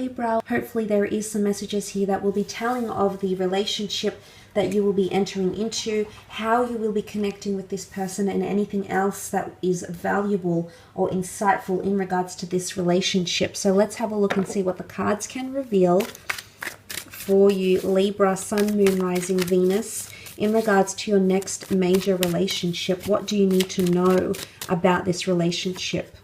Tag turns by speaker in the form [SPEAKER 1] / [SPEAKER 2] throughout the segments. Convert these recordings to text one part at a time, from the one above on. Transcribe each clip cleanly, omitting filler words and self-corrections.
[SPEAKER 1] Libra. Hopefully there is some messages here that will be telling of the relationship that you will be entering into, how you will be connecting with this person, and anything else that is valuable or insightful in regards to this relationship. So let's have a look and see what the cards can reveal for you, Libra, Sun, Moon, Rising, Venus, in regards to your next major relationship. What do you need to know about this relationship?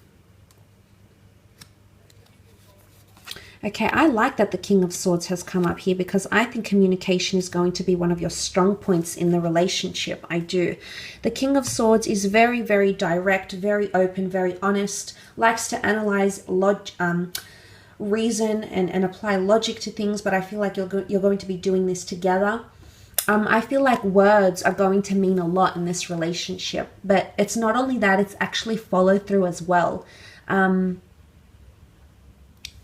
[SPEAKER 1] Okay, I like that the King of Swords has come up here, because I think communication is going to be one of your strong points in the relationship. I do. The King of Swords is very, very direct, very open, very honest, likes to analyze reason and apply logic to things, but I feel like you're going to be doing this together. I feel like words are going to mean a lot in this relationship, but it's not only that, it's actually follow through as well.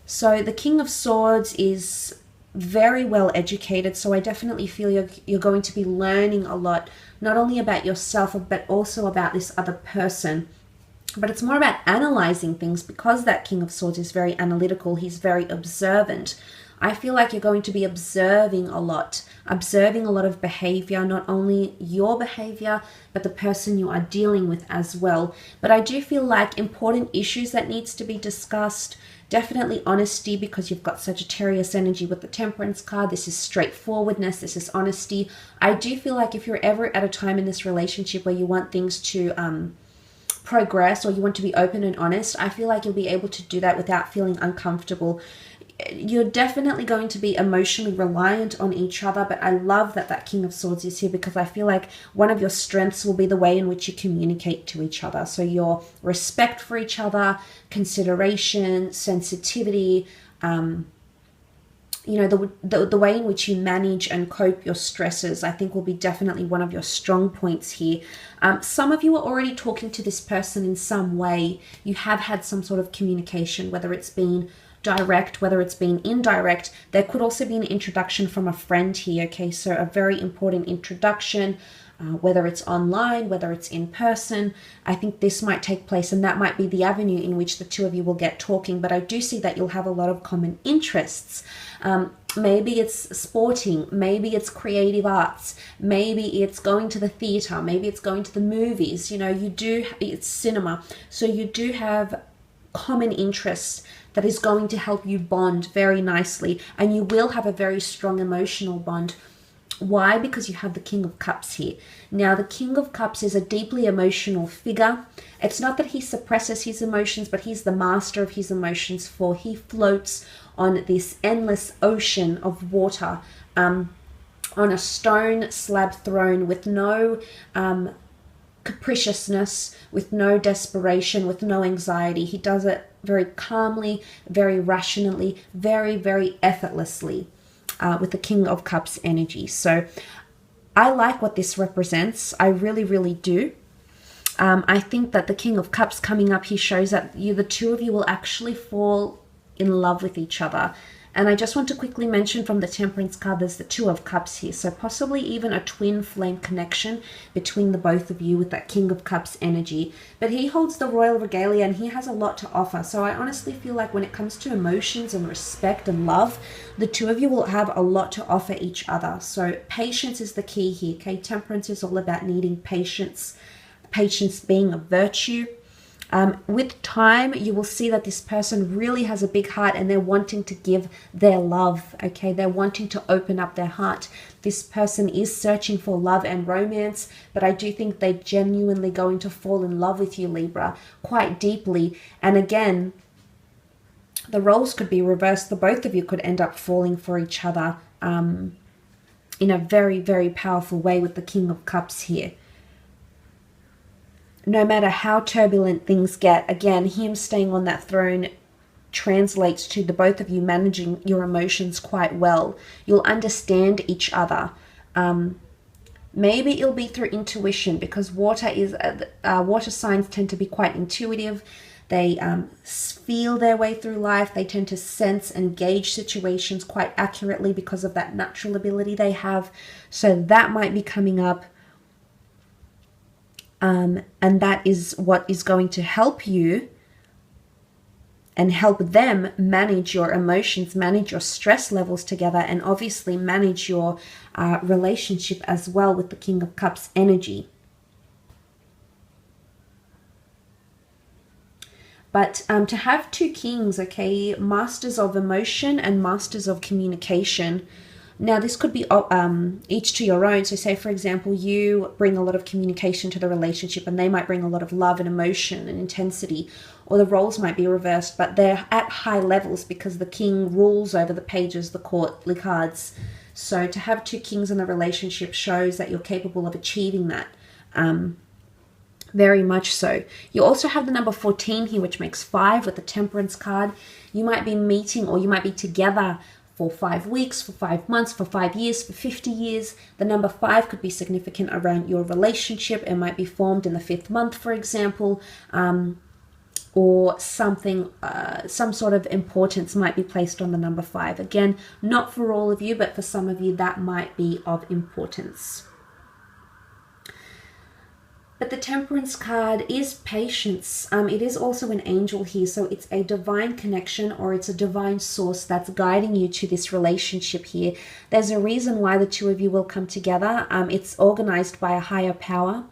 [SPEAKER 1] So the King of Swords is very well educated, so I definitely feel you're going to be learning a lot, not only about yourself, but also about this other person. But it's more about analyzing things, because that King of Swords is very analytical. He's very observant. I feel like you're going to be observing a lot of behavior, not only your behavior, but the person you are dealing with as well. But I do feel like important issues that needs to be discussed. Definitely honesty, because you've got Sagittarius energy with the Temperance card. This is straightforwardness. This is honesty. I do feel like if you're ever at a time in this relationship where you want things to progress, or you want to be open and honest, I feel like you'll be able to do that without feeling uncomfortable. You're definitely going to be emotionally reliant on each other, but I love that that King of Swords is here, because I feel like one of your strengths will be the way in which you communicate to each other. So your respect for each other, consideration, sensitivity, you know, the way in which you manage and cope your stresses, I think will be definitely one of your strong points here. Some of you are already talking to this person in some way. You have had some sort of communication, whether it's been direct, whether it's been indirect. There could also be an introduction from a friend here, okay? So a very important introduction, whether it's online, whether it's in person. I think this might take place, and that might be the avenue in which the two of you will get talking. But I do see that you'll have a lot of common interests. Maybe it's sporting, maybe it's creative arts, maybe it's going to the theater, maybe it's going to the movies. You know, it's cinema. So you do have common interests that is going to help you bond very nicely, and you will have a very strong emotional bond. Why? Because you have the King of Cups here. Now, the King of Cups is a deeply emotional figure. It's not that he suppresses his emotions, but he's the master of his emotions, for he floats on this endless ocean of water, on a stone slab throne, with no capriciousness, with no desperation, with no anxiety. He does it very calmly, very rationally, very, very effortlessly, with the King of Cups energy. So I like what this represents. I really, really do. I think that the King of Cups coming up here shows that the two of you will actually fall in love with each other. And I just want to quickly mention from the Temperance card, there's the Two of Cups here. So possibly even a twin flame connection between the both of you with that King of Cups energy. But he holds the royal regalia, and he has a lot to offer. So I honestly feel like when it comes to emotions and respect and love, the two of you will have a lot to offer each other. So patience is the key here, okay? Temperance is all about needing patience. Patience being a virtue. With time, you will see that this person really has a big heart, and they're wanting to give their love, okay? They're wanting to open up their heart. This person is searching for love and romance, but I do think they're genuinely going to fall in love with you, Libra, quite deeply. And again, the roles could be reversed. The both of you could end up falling for each other in a very, very powerful way with the King of Cups here. No matter how turbulent things get, again, him staying on that throne translates to the both of you managing your emotions quite well. You'll understand each other. Maybe it'll be through intuition, because water signs tend to be quite intuitive. They feel their way through life. They tend to sense and gauge situations quite accurately because of that natural ability they have. So that might be coming up. And that is what is going to help you and help them manage your emotions, manage your stress levels together, and obviously manage your relationship as well with the King of Cups energy. But to have two kings, okay, masters of emotion and masters of communication. Now, this could be each to your own. So say, for example, you bring a lot of communication to the relationship and they might bring a lot of love and emotion and intensity, or the roles might be reversed, but they're at high levels because the king rules over the pages, the courtly cards. So to have two kings in the relationship shows that you're capable of achieving that. Very much so. You also have the number 14 here, which makes 5 with the Temperance card. You might be meeting, or you might be together for 5 weeks, for 5 months, for 5 years, for 50 years. The number 5 could be significant around your relationship. It might be formed in the 5th month, for example, or something, some sort of importance might be placed on the number 5. Again, not for all of you, but for some of you that might be of importance. But the Temperance card is patience. It is also an angel here, so it's a divine connection, or it's a divine source that's guiding you to this relationship here. There's a reason why the two of you will come together. It's organized by a higher power,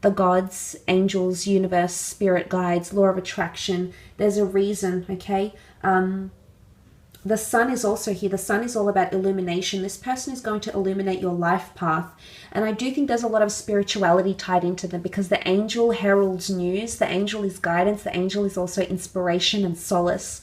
[SPEAKER 1] the gods, angels, universe, spirit guides, law of attraction. There's a reason, okay? The sun is also here. The sun is all about illumination. This person is going to illuminate your life path. And I do think there's a lot of spirituality tied into them, because the angel heralds news. The angel is guidance. The angel is also inspiration and solace.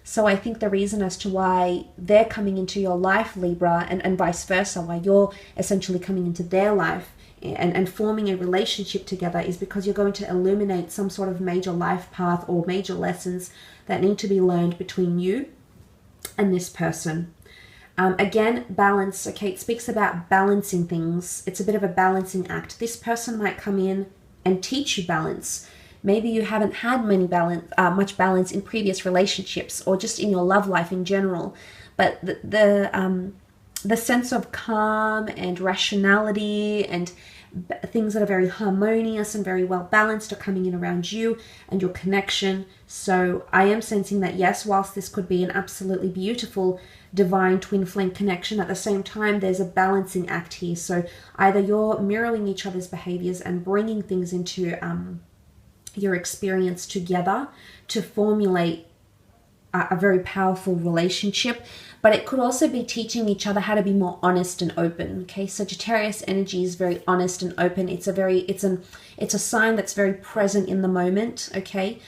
[SPEAKER 1] So I think the reason as to why they're coming into your life, Libra, and vice versa, why you're essentially coming into their life and forming a relationship together, is because you're going to illuminate some sort of major life path or major lessons that need to be learned between you and this person. Again, balance. Okay, it speaks about balancing things. It's a bit of a balancing act. This person might come in and teach you balance. Maybe you haven't had much balance in previous relationships, or just in your love life in general. But the sense of calm and rationality and things that are very harmonious and very well balanced are coming in around you and your connection. So I am sensing that, yes, whilst this could be an absolutely beautiful divine twin flame connection, at the same time there's a balancing act here. So either you're mirroring each other's behaviors and bringing things into your experience together to formulate a very powerful relationship, but it could also be teaching each other how to be more honest and open. Okay, Sagittarius energy is very honest and open. It's a sign that's very present in the moment. Okay,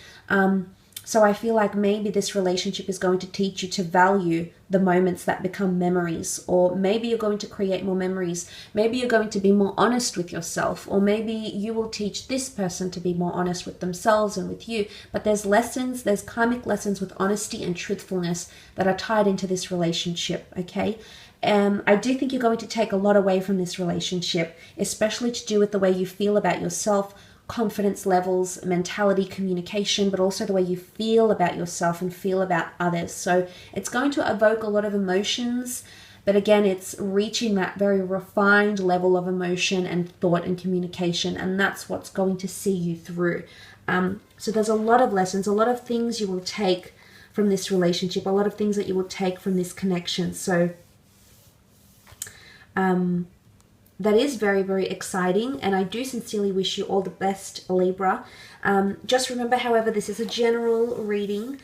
[SPEAKER 1] so I feel like maybe this relationship is going to teach you to value the moments that become memories, or maybe you're going to create more memories. Maybe you're going to be more honest with yourself, or maybe you will teach this person to be more honest with themselves and with you. But there's lessons, there's karmic lessons with honesty and truthfulness that are tied into this relationship, okay? I do think you're going to take a lot away from this relationship, especially to do with the way you feel about yourself, confidence levels, mentality, communication, but also the way you feel about yourself and feel about others. So it's going to evoke a lot of emotions, but again, it's reaching that very refined level of emotion and thought and communication, and that's what's going to see you through. So there's a lot of lessons, a lot of things you will take from this relationship, a lot of things that you will take from this connection. So that is very, very exciting, and I do sincerely wish you all the best, Libra. Just remember, however, this is a general reading.